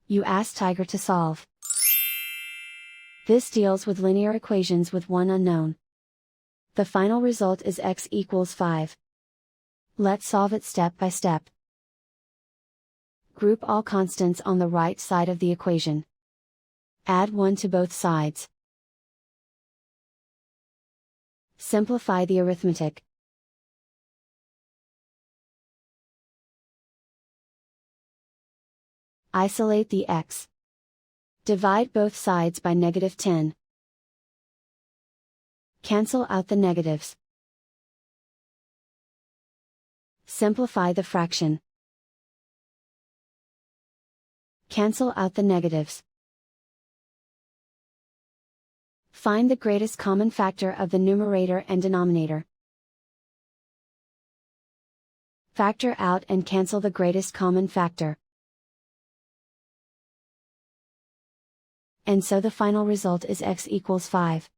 You ask Tiger to solve. This deals with linear equations with one unknown. The final result is x equals 5. Let's solve it step by step. Group all constants on the right side of the equation. Add 1 to both sides. Simplify the arithmetic. Isolate the x. Divide both sides by -10. Cancel out the negatives. Simplify the fraction. Cancel out the negatives. Find the greatest common factor of the numerator and denominator. Factor out and cancel the greatest common factor. And so the final result is x equals 5.